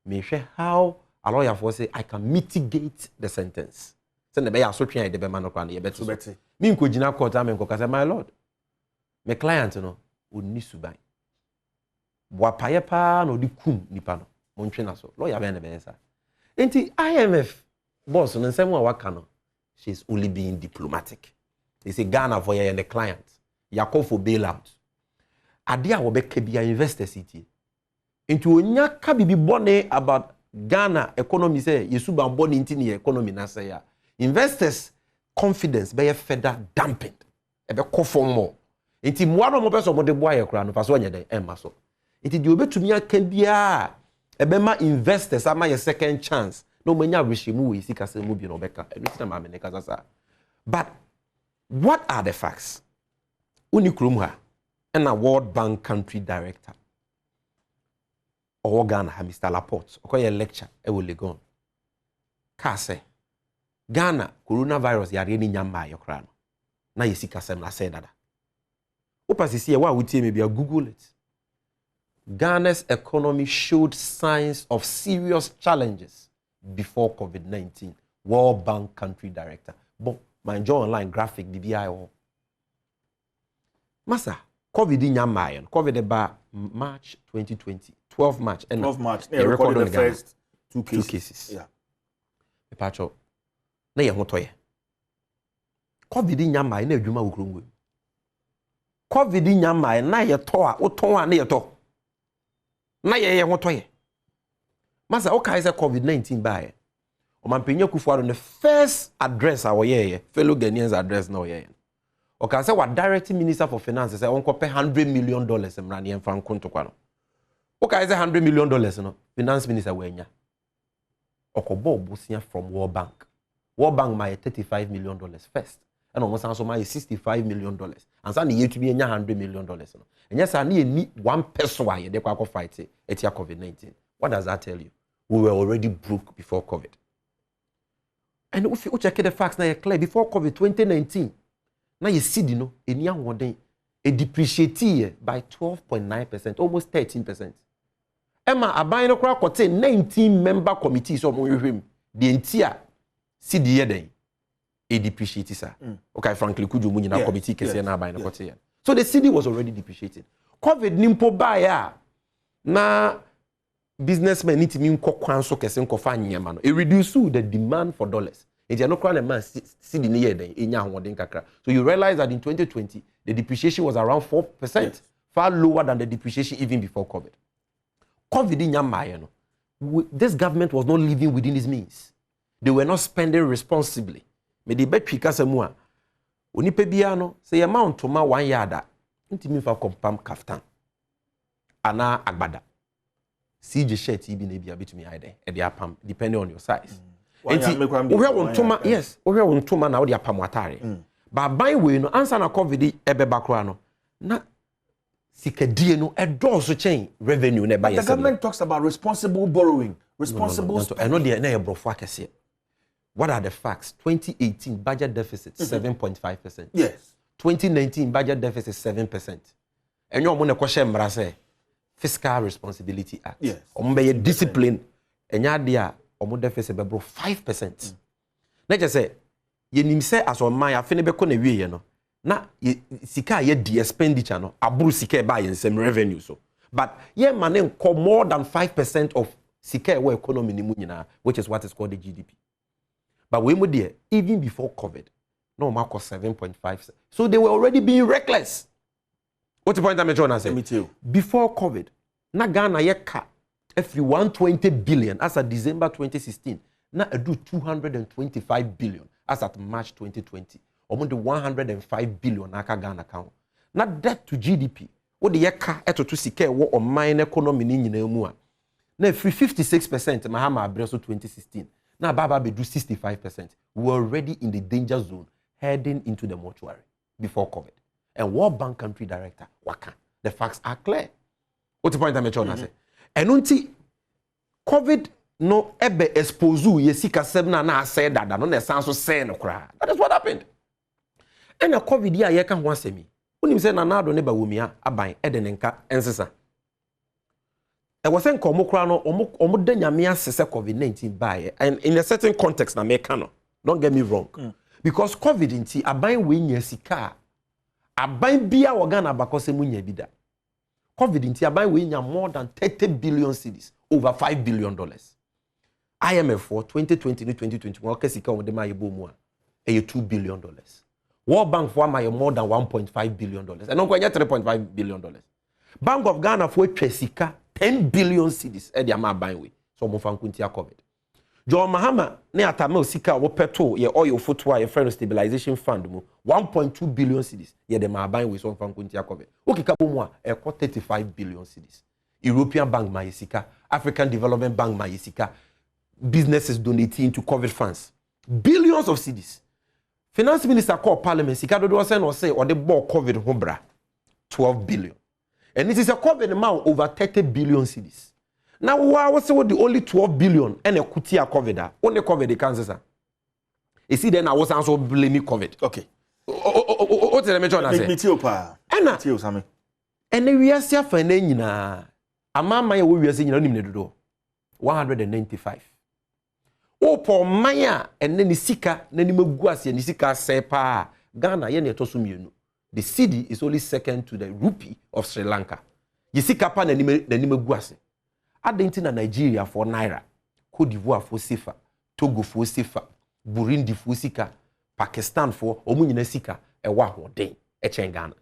me hwe how a lawyer for say I can mitigate the sentence say na be ya so twen de be man no kra na ye beto me nko gina court am nko kasa my lord my client no onni suban boa paye pa no di kum nipa no montwe na so lawyer be na be sa enti IMF boss no nsem a waka no she's only being diplomatic. They say Ghana for you and the client ya call for bailout ade a wo be ka bia investors city into onya ka bibi bone about Ghana economy say yesuban bone into the economy na say ya investors confidence be further dampened e be call for more enti mo no mo person mo de boa ye kra no fa so nya den emma so enti de obetumi aka bia e be ma investors ama ye second chance no manya reshemu we sika se mo bi no beka enu tina ma me ne kasa but what are the facts unikrum ha and a World Bank country director or Ghana ha Mr. Laporte okoye lecture e wo Legon ka se Ghana coronavirus yare ni nyamba ayokra no na yesika sem na say dada opasisi e wa wutie me bia Google it. Ghana's economy showed signs of serious challenges before COVID-19. World Bank country director. But my job online graphic BBI. Masa, COVID in Yamayan. COVID about March 2020. 12 March. 12 March. They recorded the first two cases. Yeah. Pacho. Na ye hotoye. COVID in Yamayan na adwuma wukrongwe. COVID in Yamayan na ye to a oton a na ye to. Na ye hotoye. Masa okay say COVID-19 bae. Omanpenye Kufuor the first address our ye fellow Ghanaians address no ye. Okay say what direct minister for finance say on pay $100 million emrani emfa nkonto kwa no. Okay say $100 million no finance minister we nya. Okobo obusia from World Bank. World Bank my $35 million first. And almost also my $65 million. And so ye to be nya $100 million no. And yes I need one person why they kwa fight it COVID-19. What does that tell you? We were already broke before COVID. And if you check the facts now, clear before COVID 2019, now you see, you know, in young one depreciated by 12.9%, almost 13%. Emma, a buying a crowd contain 19 member committees of the entire CDA day. A depreciated, sir. Okay, frankly, could you mean a committee case and buying a quarter? So the CD was already depreciated. COVID nimpo buyer na businessmen need to mean kwanso kesen kofa nyama no it reduce the demand for dollars it no crown a man see the year then enya hoden kakra so you realize that in 2020 the depreciation was around 4%, yes. Far lower than the depreciation even before COVID nyama no this government was not living within its means. They were not spending responsibly. Me the bet kasa mu a onipa bia no say amount to ma 1 yard ntimi fa compam kaftan ana agbada CJ shirt ibi na bia betumi hide e dey apam depending on your size. Enti we want to yes, we want to na we dey apam atare. Ba ban we no answer na COVID ebeba kra no na sikadie no edoso chain revenue na ba yes. The government talks about responsible borrowing, responsible I know the na e brofo akese. What are the facts? 2018 budget deficit 7.5%. Yes. 2019 budget deficit 7%. And you want to question say Fiscal Responsibility Act. Yes. Ombe discipline. Enya dia omo deficit be bro 5%. Na je say ye nim say as on man afene be ko na wie ye no. Na sika ye di expenditure no aburu sika ba ye nsem revenue so. But ye man enko more than 5% of sika ewo economy ni mu nyina, which is what is called the GDP. But we there, even before COVID, no mark was 7.5. So they were already being reckless. What's the point I'm trying to say? Me too. Before COVID, na Ghana yeka every 120 billion as at December 2016, na do 225 billion as at March 2020. Almost 105 billion naka Ghana account. Na debt to GDP. What the yeka eto to sike wo o mine economy ni nyina mu a. Na free 56% Mahama Abreso 2016. Now Baba be do 65%. We were already in the danger zone, heading into the mortuary before COVID. And World Bank country director, Waka. The facts are clear. What's the point I'm trying to say? And until COVID no ebe expose you yesika sebna na said that no sound so say no cry. That is what happened. And a COVID year ye can once me. When you say na do neba wumia aban edenenka ensesa. I was saying komokra no omo de nyame asese COVID-19 by and in a certain context na make no. Don't get me wrong. Because COVID inti aban we nya sika aban bia Ghana bakose mu nya bida. COVID inti aban we nya more than 30 billion cedis, over $5 billion. IMF for 2020 to 2021 kesika on de ma yebo mu a $2 billion. World Bank for my more than $1.5 billion. And no kwanya $3.5 billion. Bank of Ghana for kesika 10 billion cedis e dia ma ban we. So mo fan kuntia COVID. John Mahama ne atame osika wo petrol ye oil footwear ye friend stabilization fund mu 1.2 billion cedis ye de ma ban we so fan kuntia COVID. Okika bo mu a e 35 billion cedis. European Bank ma yesika, African Development Bank ma yesika. Businesses donating to COVID funds. Billions of cedis. Finance Minister called Parliament sika do do say or the ball COVID hombra 12 billion. And it is a COVID amount over 30 billion cedis. Now, why was the only 12 billion and a kutia COVID? Only COVID the cancer. You see, then I was also blaming COVID. Okay. What's the mention? I say, and we are safe for any na. Amama we are saying you do 195. Oh, poor Maya and then Nisika, Nenimuguasi and Nisika sepa Ghana yen tosumienu. The cedi is only second to the rupee of Sri Lanka. Yisika pan Nenimuguasi. Argentina, Nigeria for Naira, Cote d'Ivoire for Sifa, Togo for Sifa, Burundi for Sika, Pakistan for Omunina Sika, a Wahworden, a Chengana.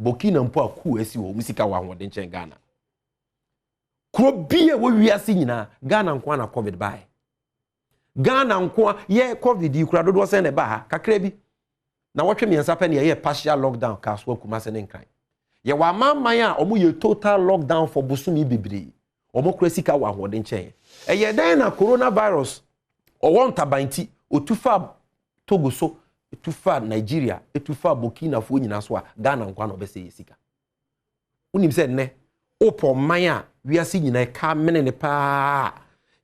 Burkina Faso ku esi wo musika Wahworden Chengana. Krobie we are seeing na Ghana nkwa na COVID by. Ghana nkwa ye COVID yi kura dodo se ne ba ha kakrebi. Na wotwe miensa pe ne ye partial lockdown kaswa kumase ne nkran. Ye wa mamman a omu ye total lockdown for busumi bebre. Omokrasika wa hoden chen. Eye den na coronavirus o won tabanti otufa Togo so etufa Nigeria etufa Burkina Faso nyina so a Ghana nkwa no be se yesika. Unim se ne opo man a we ase nyina ka mene ne pa.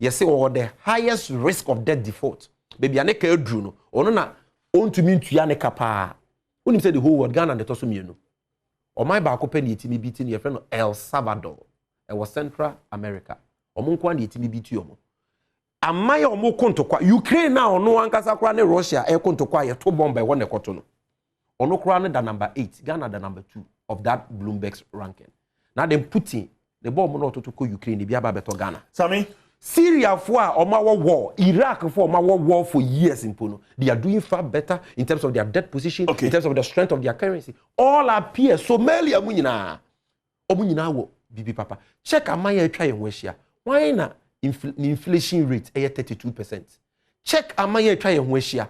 Yese o the highest risk of death default. Baby aneka edru no ono na ontumi ntua ne ka pa. Unim se the whole world Ghana de to so mienu. O man ba ko pe ne yetimi bi ti ne friend El Salvador. It was Central America. Omunkwa ndi etimi bitu omo. Amaya omo kontokwa Ukraine na ono ankasa kra ne Russia e kontokwa ye to bomb e won ekoto no. Ono kra ne da number 8, Ghana da number 2 of that Bloomberg's ranking. Now them Putin the bomb no to Ukraine bi aba beto Ghana. Sammy Syria for omawo war, Iraq for omawo war for years in Pono. They are doing far better in terms of their debt position, in terms of the strength of their currency. All appear Somalia munyina. Omunyina wo Bibi Papa. Check amaya try en wehia. Why na inflation rate 32%. Check amaya try en wehia.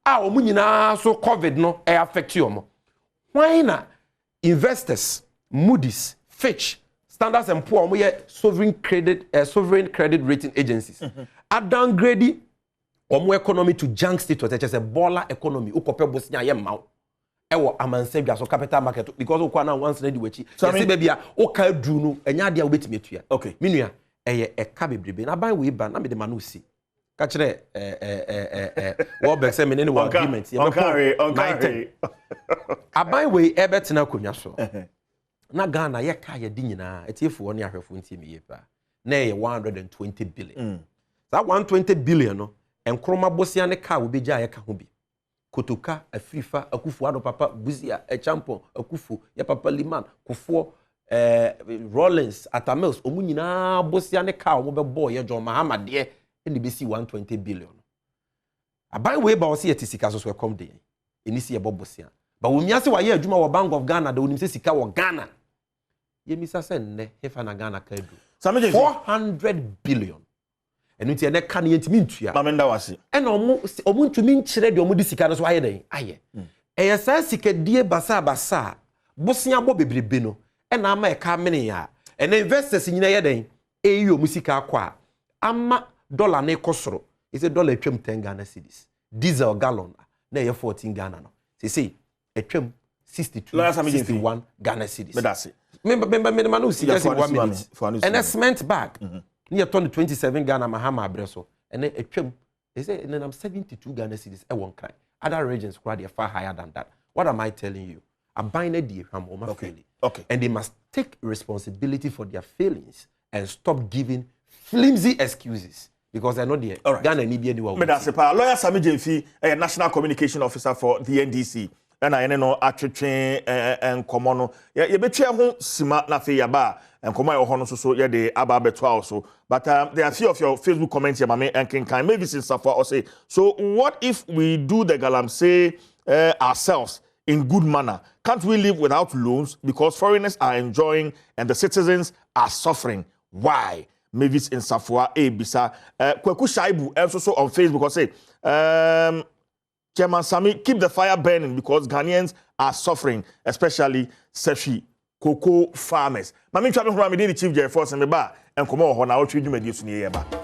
Omu nyina so COVID no affect you omo. Why na investors, Moody's, Fitch, Standard & Poor's omo ye sovereign credit rating agencies. A downgrade omo economy to junk status, just a baller economy. Ukope bosnya ye maw. Ewo amansebia so capital market because okwa na once ready wechi yesi bebia oka dru no enya dia obetime tua okay minua eye eka bebrebe na ban we ba na me de manu si ka kire wo be se me ne wo agreement ye okay aban we ebetena konwa so na Ghana ye ka ye di nyina etiefo ne ahwefo ntie me ye pa na ye 120 billion that 120 billion no enkroma bosia ne ka obeja ye ka ho bi Kotoka, Afrifa, Akufu, Ado Papa, Buzia, Champon, Akufu, ya Papa Liman, Kufo, Rollins Atamils omu nyina bosia ne car omu be boy John Mahama de and be see 120 billion. Aban we ba o se yetisika so come dey. Eni se bobosia. But when me ase wa ye adwuma wo Bank of Ghana, the onim se sika wo Ghana. Ye misa se nne hefa na Ghana ka edu. 400 billion. Enu ti ene ka ne yentimi ntua. Mamenda wase. Ena omu ntumi nkyere de omu di sika no so aye den. Aye. Eye sa sika die basa bosia bo bebrebe no. Ena ama e ka mene ya. Ena investors nyina ye den. Eyi omu sika akwa. Ama dollar na ekosoro. Is a dollar twem 10 Ghana cedis. Diesel gallon na ye 14 Ghana no. Say etwem 62 61 Ghana cedis. Me that's it. Me manu see just 1 minute. And a cement bag. Near 27 Ghana Mahama abreso. And etwem they say and I'm 72 Ghana cedis e won cry. Other regions are far higher than that. What am I telling you? I'm buying a deal from Okay. And they must take responsibility for their failings and stop giving flimsy excuses. Because they're not there. All right. Ghana need be anywhere. Lawyer Sammy Gyamfi, a national communication officer for the NDC. And I know atwetwe and komono. Ye betwe ho sima na fe yaba and komo e ho no so ye de aba beto also. But there are a few of your Facebook comments here mama and can maybe since Safa or say, so what if we do the Galamsey ourselves in good manner? Can't we live without loans because foreigners are enjoying and the citizens are suffering? Why? Mavis in Safwa Bisa Kweku Shaibu also on Facebook or say Chairman Sammy, keep the fire burning because Ghanaians are suffering, especially Sefi cocoa farmers. Mami Chabi Ramidi, the Chief Jerry Force and Meba and Komo Hona, what you do,